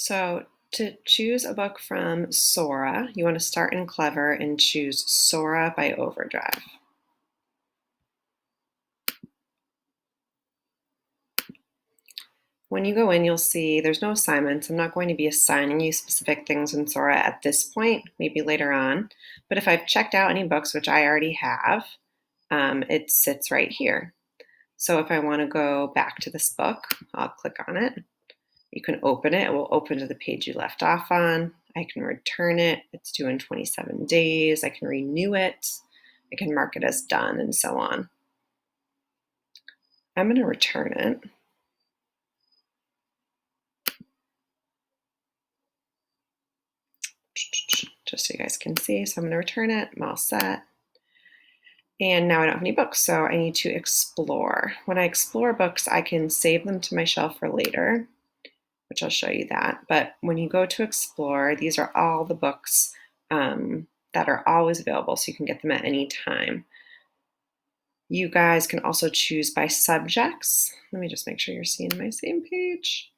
So to choose a book from Sora, you want to start in Clever and choose Sora by Overdrive. When you go in, you'll see there's no assignments. I'm not going to be assigning you specific things in Sora at this point, maybe later on. But if I've checked out any books, which I already have, it sits right here. So if I want to go back to this book, I'll click on it. You can open it. It will open to the page you left off on. I can return it. It's due in 27 days. I can renew it. I can mark it as done and so on. I'm going to return it. Just so you guys can see. So I'm going to return it. I'm all set. And now I don't have any books, so I need to explore. When I explore books, I can save them to my shelf for later, which I'll show you that. But when you go to explore, these are all the books that are always available, so you can get them at any time. You guys can also choose by subjects. Let me just make sure you're seeing my same page.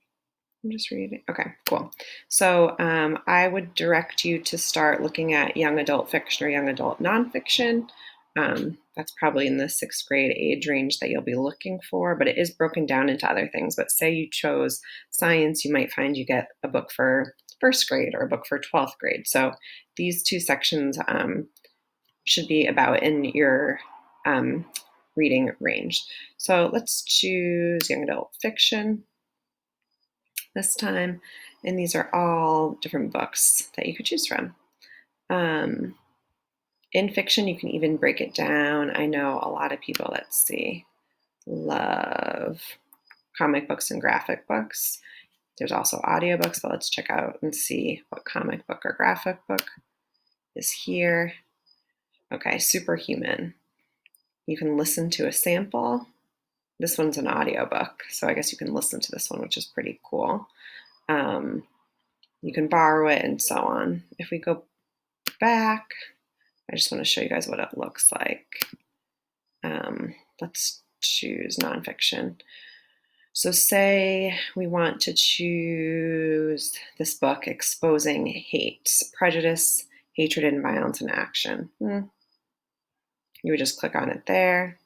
I'm just reading. Okay, cool. So I would direct you to start looking at young adult fiction or young adult nonfiction. That's probably in the 6th grade age range that you'll be looking for, but it is broken down into other things. But say you chose science, you might find you get a book for 1st grade or a book for 12th grade. So these two sections should be about in your reading range. So let's choose young adult fiction this time, and these are all different books that you could choose from. In fiction, you can even break it down. I know a lot of people, let's see, love comic books and graphic books. There's also audiobooks, but let's check out and see what comic book or graphic book is here. Okay, Superhuman. You can listen to a sample. This one's an audiobook, so I guess you can listen to this one, which is pretty cool. You can borrow it and so on. If we go back, I just want to show you guys what it looks like. Let's choose nonfiction. So say we want to choose this book, Exposing Hate, Prejudice, Hatred, and Violence in Action. You would just click on it there.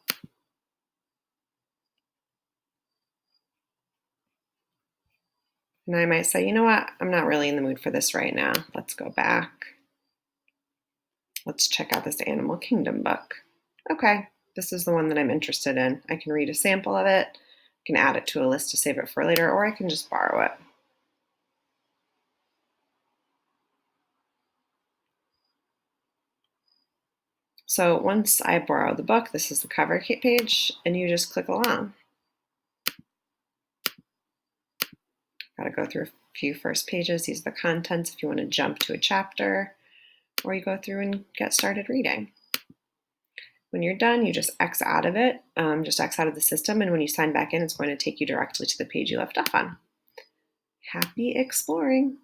And I might say, you know what, I'm not really in the mood for this right now. Let's go back. Let's check out this Animal Kingdom book. Okay, this is the one that I'm interested in. I can read a sample of it, I can add it to a list to save it for later, or I can just borrow it. So once I borrow the book, this is the cover page, and you just click along. Got to go through a few first pages. These are the contents if you want to jump to a chapter, or you go through and get started reading. When you're done, you just X out of it, just X out of the system, and when you sign back in, it's going to take you directly to the page you left off on. Happy exploring!